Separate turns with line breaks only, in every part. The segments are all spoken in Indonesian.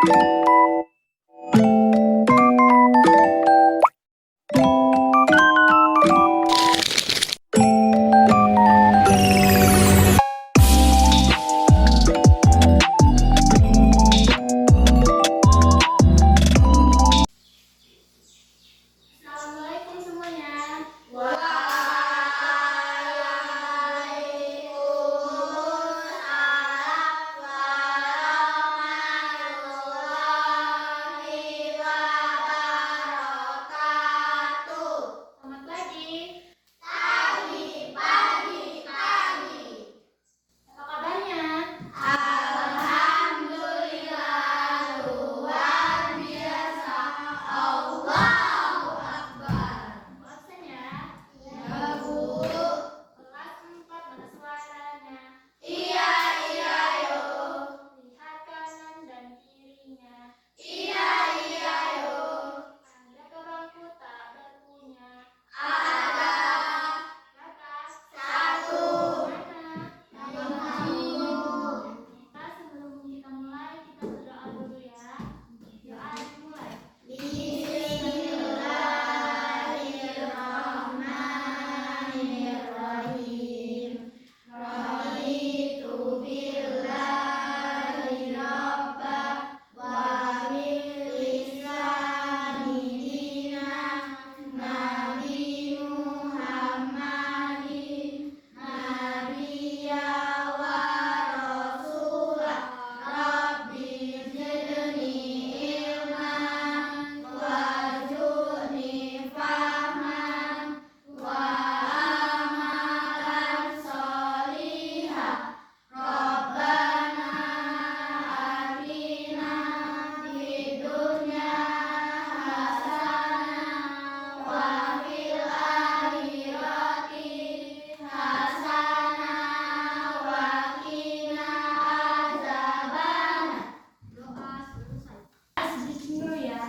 Assalamualaikum semuanya. Selamat pagi. Apa kabarnya? Bu absen ya? Kelas 4 mana suaranya? Lihat kanan dan kirinya. Ada ke bangku tak berpunya. Mana? Kita sebelum kita mulai, kita berdoa dulu ya. Doa dimulai. Doa selesai. Sedikit dulu ya.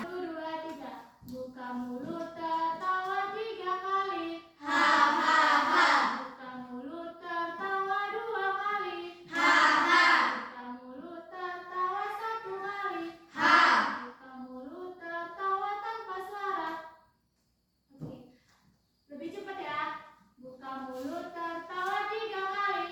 1, 2, 3. Buka mulut tertawa 3 kali. Buka mulut tertawa 2 kali. Buka mulut tertawa 1 kali. Buka mulut tertawa tanpa suara. Oke. Lebih cepat ya. Buka mulut tertawa 3 kali.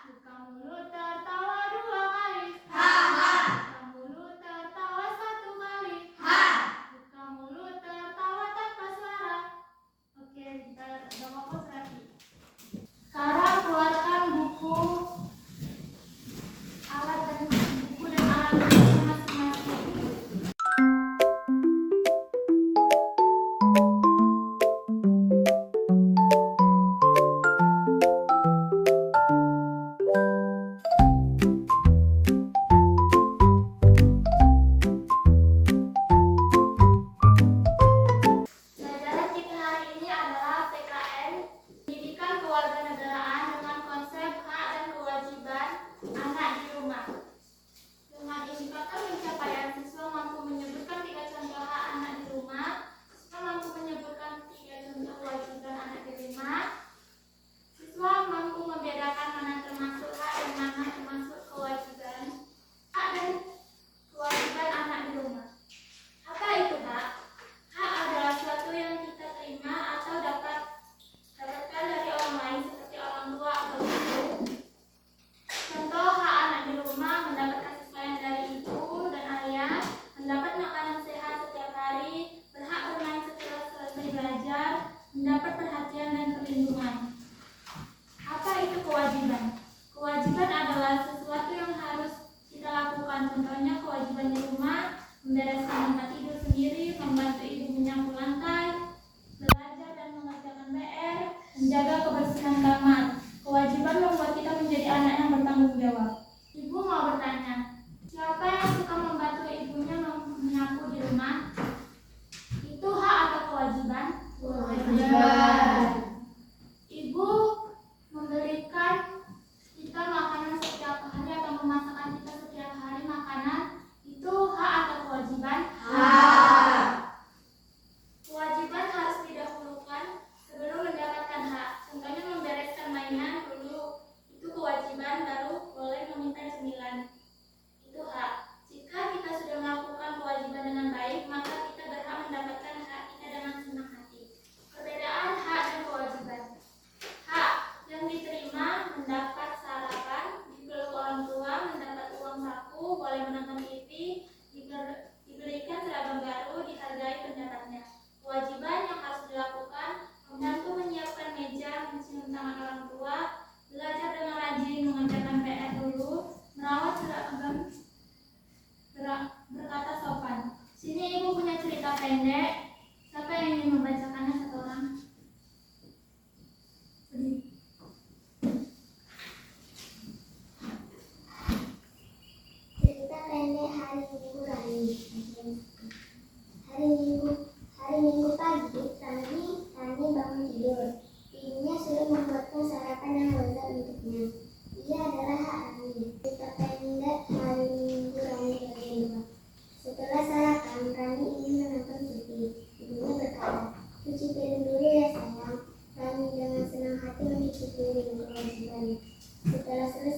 Buka mulut tertawa 2 kali. Buka mulut tertawa 1 kali. Buka mulut tertawa tanpa suara. Oke, kita udah fokus lagi. Sekarang keluarkan buku alat dan alatnya masing-masing. Pelajaran kita hari ini adalah PKN, Pendidikan Kewarganegaraan dengan konsep hak dan kewajiban anak di rumah. Dengan indikator pencapaian siswa mampu menyebutkan 3 contoh hak anak di rumah, siswa mampu menyebutkan 3 contoh kewajiban anak di rumah, siswa mampu membedakan mana termasuk hak dan mana termasuk kewajiban hak dan kewajiban anak di rumah. Apa itu hak? Hak adalah sesuatu yang kita terima atau dapatkan dari orang lain seperti orang tua atau guru. Contoh hak anak di rumah: mendapat kasih sayang dari ibu dan ayah, mendapat makanan sehat setiap hari, berhak bermain setelah selesai belajar, mendapat perhatian dan perlindungan. Apa itu kewajiban? Kewajiban adalah sesuatu yang harus kita lakukan. Contohnya kewajiban di rumah: membereskan tempat tidur sendiri, membantu ibu menyapu lantai, belajar dan mengerjakan PR, menjaga kebersihan kamar. Kewajiban membuat kita menjadi anak yang bertanggung jawab. Ibu mau bertanya, siapa yang suka membantu ibunya menyapu di rumah? Itu hak atau kewajiban? Kewajiban. Ibu memberikan kita makanan setiap hari atau memasakkan kita setiap hari makanan, itu hak atau kewajiban? Kewajiban harus didahulukan sebelum mendapatkan hak. Contohnya membereskan mainan dulu, itu kewajiban, baru boleh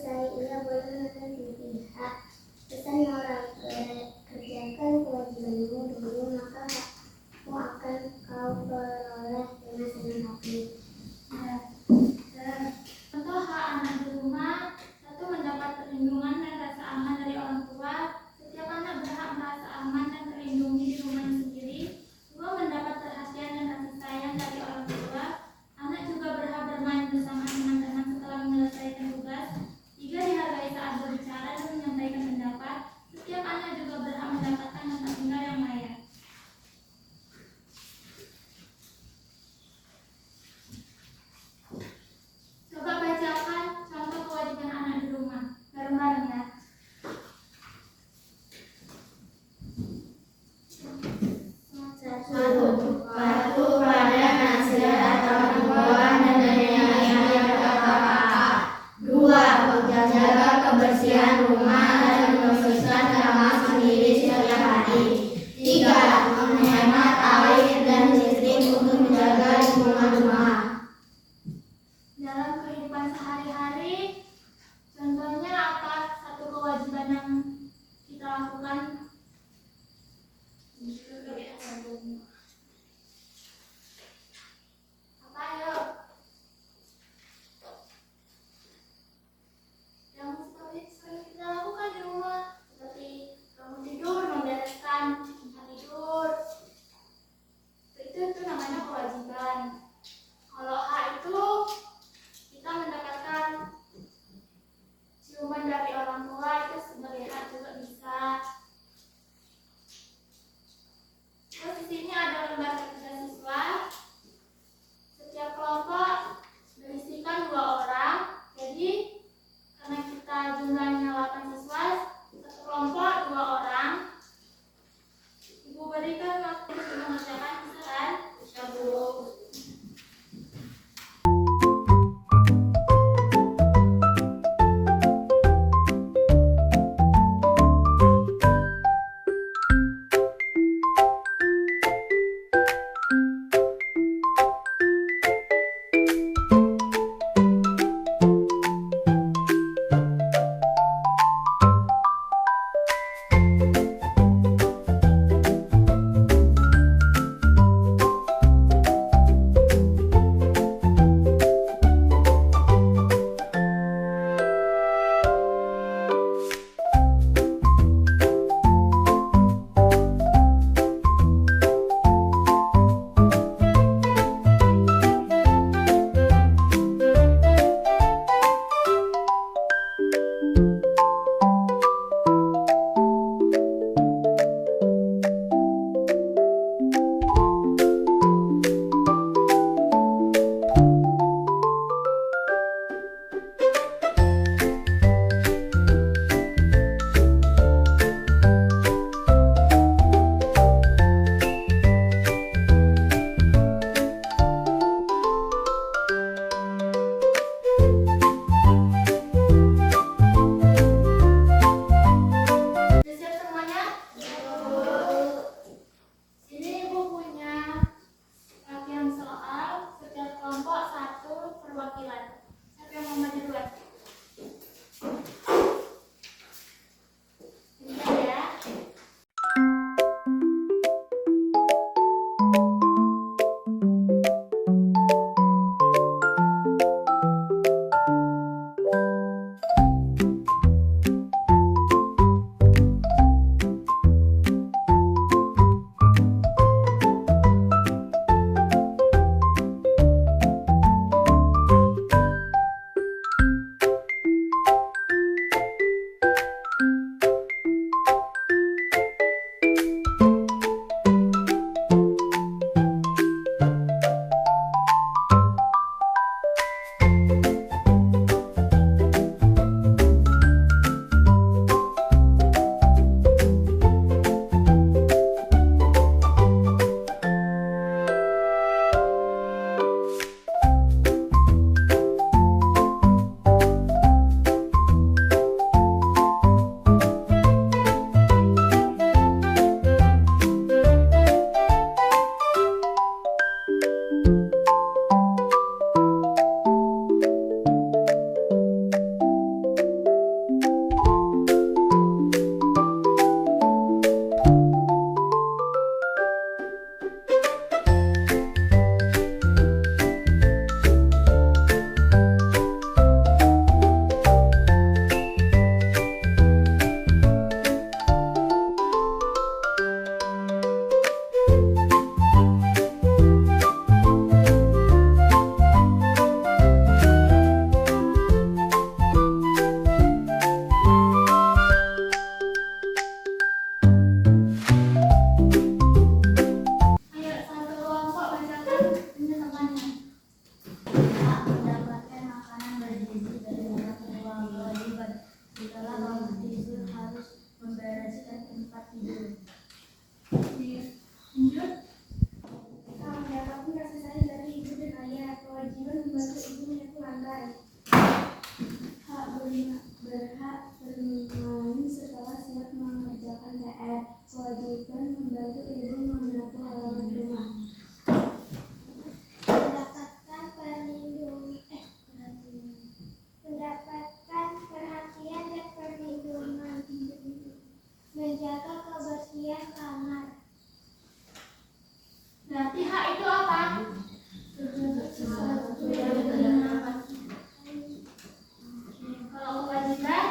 selesai, ia boleh menonton TV. Hak pesan orang kerjakan kewajibanmu dulu, maka hakmu akan kau peroleh dengan senang hati.
Contoh hak anak di rumah: 1. Mendapat perlindungan dan rasa aman dari orang tua. Setiap anak berhak merasa aman dan terlindungi di rumahnya sendiri. 2. Mendapat perhatian dan kasih sayang dari orang tua. Anak juga berhak bermain bersama teman-teman setelah menyelesaikan tugas. 3. Dihargai saat berbicara dan menyampaikan pendapat. Setiap anak juga berhak mendapatkan tempat tinggal yang layak. adalah bangun tidur harus membereskan tempat tidur. Lanjut.
Mendapatkan kasih sayang dari ibu dan ayah, kewajiban membantu ibu menyapu lantai. Berhak bermain setelah siap mengerjakan PR, kewajiban membantu ibu menyapu halaman rumah. Mendapatkan perhatian dan perlindungan, menjaga kebersihan kamar.
Berarti hak itu apa? Sesuatu yang diterima. Kalau kewajiban,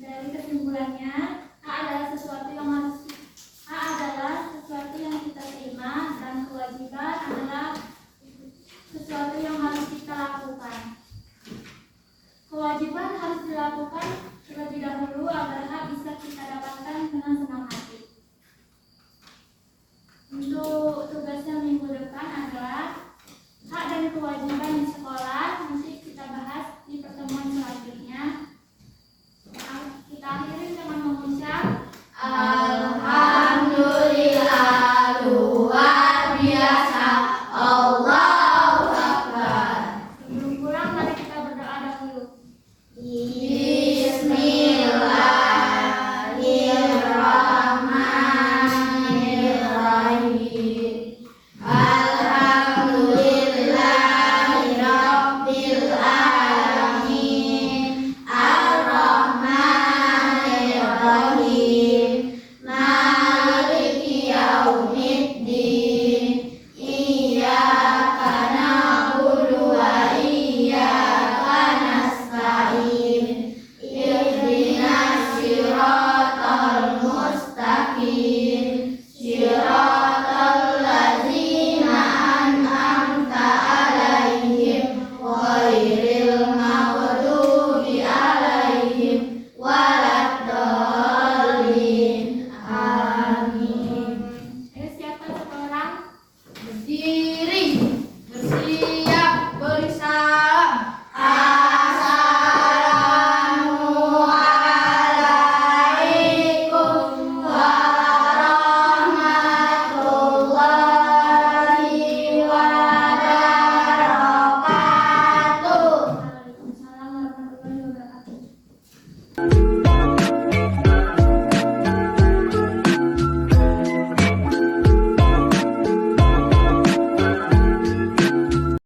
dari kesimpulannya, hak adalah sesuatu yang kita terima dan kewajiban adalah sesuatu yang harus kita lakukan. Kewajiban harus dilakukan terlebih dahulu agar hak bisa kita dapatkan dengan senang hati. Untuk tugasnya minggu depan adalah hak dan kewajiban